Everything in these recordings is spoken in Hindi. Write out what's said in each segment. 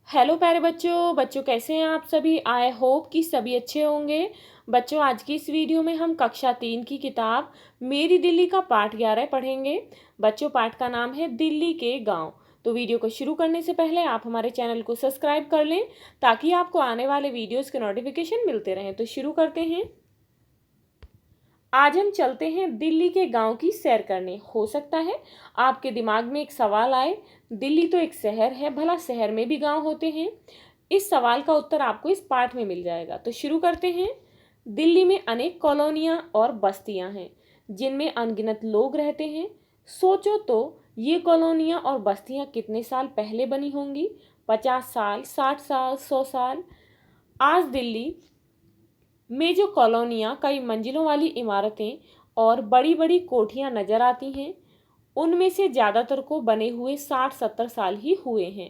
हेलो प्यारे बच्चों बच्चों कैसे हैं आप सभी। आई होप कि सभी अच्छे होंगे। बच्चों आज की इस वीडियो में हम कक्षा 3 की किताब मेरी दिल्ली का पाठ 11 पढ़ेंगे। बच्चों पाठ का नाम है दिल्ली के गांव। तो वीडियो को शुरू करने से पहले आप हमारे चैनल को सब्सक्राइब कर लें ताकि आपको आने वाले वीडियोज़ के नोटिफिकेशन मिलते रहें। तो शुरू करते हैं। आज हम चलते हैं दिल्ली के गांव की सैर करने। हो सकता है आपके दिमाग में एक सवाल आए, दिल्ली तो एक शहर है, भला शहर में भी गांव होते हैं? इस सवाल का उत्तर आपको इस पाठ में मिल जाएगा। तो शुरू करते हैं। दिल्ली में अनेक कॉलोनियां और बस्तियां हैं जिनमें अनगिनत लोग रहते हैं। सोचो तो ये कॉलोनियां और बस्तियां कितने साल पहले बनी होंगी? 50 साल, 60 साल, 100 साल। आज दिल्ली में जो कॉलोनियाँ, कई मंजिलों वाली इमारतें और बड़ी बड़ी कोठियाँ नजर आती हैं, उनमें से ज़्यादातर को बने हुए 60-70 साल ही हुए हैं।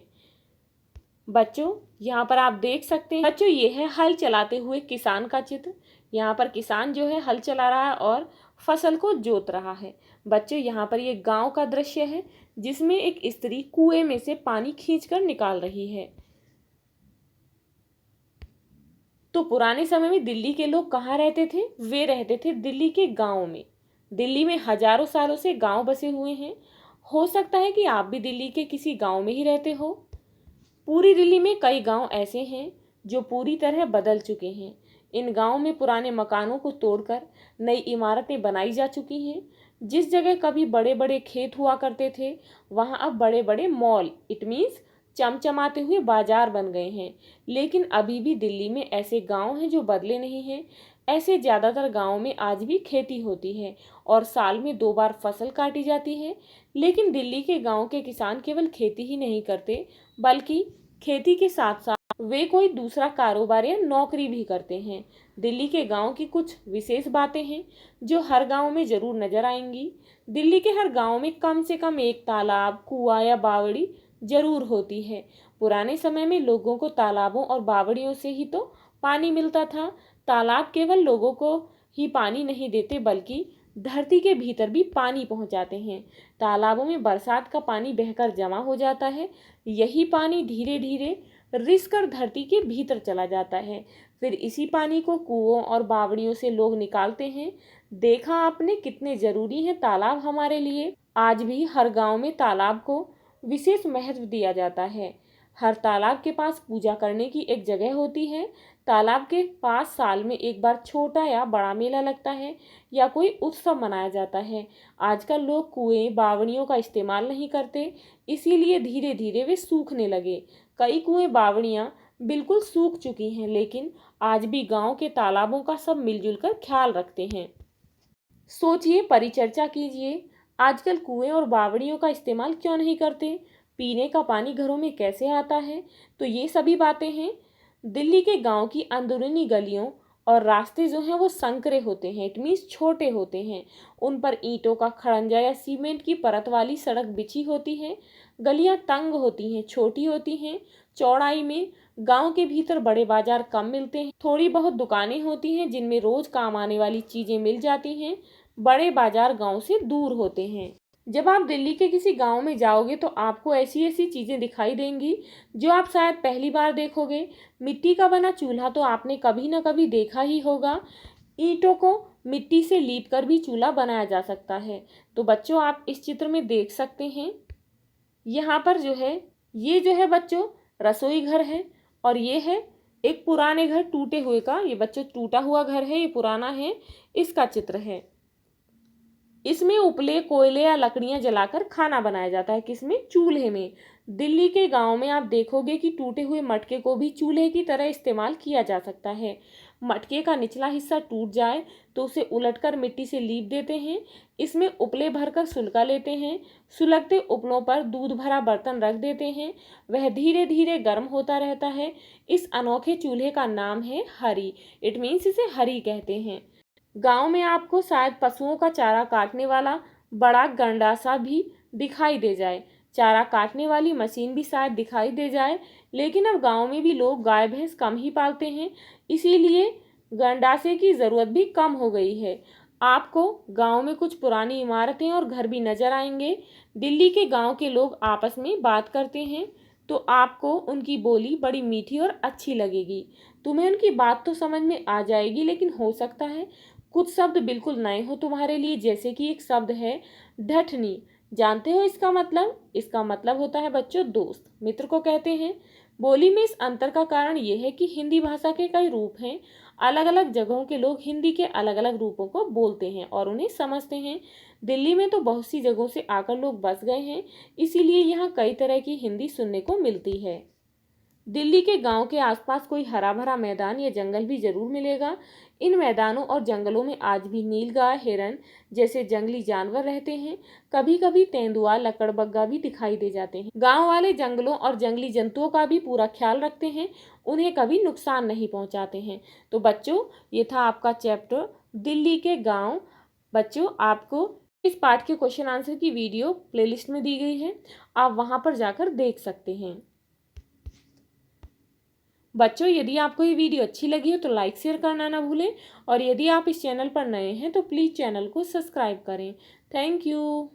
बच्चों यहाँ पर आप देख सकते हैं, बच्चों ये है हल चलाते हुए किसान का चित्र। यहाँ पर किसान जो है हल चला रहा है और फसल को जोत रहा है। बच्चों यहाँ पर ये गांव का दृश्य है जिसमें एक स्त्री कुएं में से पानी खींचकर निकाल रही है। तो पुराने समय में दिल्ली के लोग कहाँ रहते थे? वे रहते थे दिल्ली के गाँव में। दिल्ली में हजारों सालों से गांव बसे हुए हैं। हो सकता है कि आप भी दिल्ली के किसी गांव में ही रहते हो। पूरी दिल्ली में कई गांव ऐसे हैं जो पूरी तरह बदल चुके हैं। इन गांव में पुराने मकानों को तोड़कर नई इमारतें बनाई जा चुकी हैं। जिस जगह कभी बड़े बड़े खेत हुआ करते थे, वहां अब बड़े बड़े मॉल, इट मीन्स चमचमाते हुए बाजार बन गए हैं। लेकिन अभी भी दिल्ली में ऐसे गांव हैं जो बदले नहीं हैं। ऐसे ज़्यादातर गांवों में आज भी खेती होती है और साल में 2 बार फसल काटी जाती है। लेकिन दिल्ली के गांव के किसान केवल खेती ही नहीं करते, बल्कि खेती के साथ साथ वे कोई दूसरा कारोबार या नौकरी भी करते हैं। दिल्ली के गांव की कुछ विशेष बातें हैं जो हर गांव में जरूर नजर आएंगी। दिल्ली के हर गांव में कम से कम एक तालाब, कुआं या बावड़ी जरूर होती है। पुराने समय में लोगों को तालाबों और बावड़ियों से ही तो पानी मिलता था। तालाब केवल लोगों को ही पानी नहीं देते, बल्कि धरती के भीतर भी पानी पहुंचाते हैं। तालाबों में बरसात का पानी बहकर जमा हो जाता है। यही पानी धीरे धीरे रिसकर धरती के भीतर चला जाता है। फिर इसी पानी को कुओं और बावड़ियों से लोग निकालते हैं। देखा आपने कितने जरूरी हैं तालाब हमारे लिए। आज भी हर गांव में तालाब को विशेष महत्व दिया जाता है। हर तालाब के पास पूजा करने की एक जगह होती है। तालाब के पास साल में एक बार छोटा या बड़ा मेला लगता है या कोई उत्सव मनाया जाता है। आजकल लोग कुएं, बावड़ियों का इस्तेमाल नहीं करते, इसीलिए धीरे धीरे वे सूखने लगे। कई कुएं, बावड़ियां बिल्कुल सूख चुकी हैं, लेकिन आज भी गांव के तालाबों का सब मिलजुल कर ख्याल रखते हैं। सोचिए, परिचर्चा कीजिए, आजकल कुएं और बावड़ियों का इस्तेमाल क्यों नहीं करते? पीने का पानी घरों में कैसे आता है? तो ये सभी बातें हैं। दिल्ली के गांव की अंदरूनी गलियों और रास्ते जो हैं वो संकरे होते हैं, इट मीन्स छोटे होते हैं। उन पर ईंटों का खड़ंजा या सीमेंट की परत वाली सड़क बिछी होती है। गलियां तंग होती हैं, छोटी होती हैं। चौड़ाई में गांव के भीतर बड़े बाजार कम मिलते हैं। थोड़ी बहुत दुकानें होती हैं जिनमें रोज काम आने वाली चीजें मिल जाती हैं। बड़े बाजार गांव से दूर होते हैं। जब आप दिल्ली के किसी गांव में जाओगे तो आपको ऐसी ऐसी चीजें दिखाई देंगी जो आप शायद पहली बार देखोगे। मिट्टी का बना चूल्हा तो आपने कभी ना कभी देखा ही होगा। ईंटों को मिट्टी से लीप कर भी चूल्हा बनाया जा सकता है। तो बच्चों आप इस चित्र में देख सकते हैं, यहाँ पर जो है, ये जो है बच्चों रसोई घर है और ये है एक पुराने घर टूटे हुए का। ये बच्चों टूटा हुआ घर है, ये पुराना है, इसका चित्र है। इसमें उपले, कोयले या लकड़ियां जलाकर खाना बनाया जाता है। किसमें? चूल्हे में। दिल्ली के गांव में आप देखोगे कि टूटे हुए मटके को भी चूल्हे की तरह इस्तेमाल किया जा सकता है। मटके का निचला हिस्सा टूट जाए तो उसे उलटकर मिट्टी से लीप देते हैं। इसमें उपले भरकर सुलका लेते हैं। सुलगते उपलों पर दूध भरा बर्तन रख देते हैं। वह धीरे धीरे गर्म होता रहता है। इस अनोखे चूल्हे का नाम है हरी, इट मीन्स इसे हरी कहते हैं। गांव में आपको शायद पशुओं का चारा काटने वाला बड़ा गंडासा भी दिखाई दे जाए। चारा काटने वाली मशीन भी शायद दिखाई दे जाए। लेकिन अब गांव में भी लोग गाय भैंस कम ही पालते हैं, इसीलिए गंडासे की ज़रूरत भी कम हो गई है। आपको गांव में कुछ पुरानी इमारतें और घर भी नजर आएंगे। दिल्ली के गांव के लोग आपस में बात करते हैं। तो आपको उनकी बोली बड़ी मीठी और अच्छी लगेगी। तुम्हें उनकी बात तो समझ में आ जाएगी, लेकिन हो सकता है कुछ शब्द बिल्कुल नए हो तुम्हारे लिए, जैसे कि एक शब्द है ढठनी। जानते हो इसका मतलब? इसका मतलब होता है बच्चों दोस्त, मित्र को कहते हैं। बोली में इस अंतर का कारण यह है कि हिंदी भाषा के कई रूप हैं। अलग अलग जगहों के लोग हिंदी के अलग अलग रूपों को बोलते हैं और उन्हें समझते हैं। दिल्ली में तो बहुत सी जगहों से आकर लोग बस गए हैं, इसीलिए यहाँ कई तरह की हिंदी सुनने को मिलती है। दिल्ली के गांव के आसपास कोई हरा भरा मैदान या जंगल भी जरूर मिलेगा। इन मैदानों और जंगलों में आज भी नीलगाय, हिरन जैसे जंगली जानवर रहते हैं। कभी कभी तेंदुआ, लकड़बग्गा भी दिखाई दे जाते हैं। गांव वाले जंगलों और जंगली जंतुओं का भी पूरा ख्याल रखते हैं, उन्हें कभी नुकसान नहीं पहुंचाते हैं। तो बच्चों, ये था आपका चैप्टर दिल्ली के गाँव। बच्चों, आपको इस पाठ के क्वेश्चन आंसर की वीडियो प्लेलिस्ट में दी गई है, आप वहां पर जाकर देख सकते हैं। बच्चों, यदि आपको ये वीडियो अच्छी लगी हो तो लाइक शेयर करना ना भूलें, और यदि आप इस चैनल पर नए हैं तो प्लीज़ चैनल को सब्सक्राइब करें। Thank you.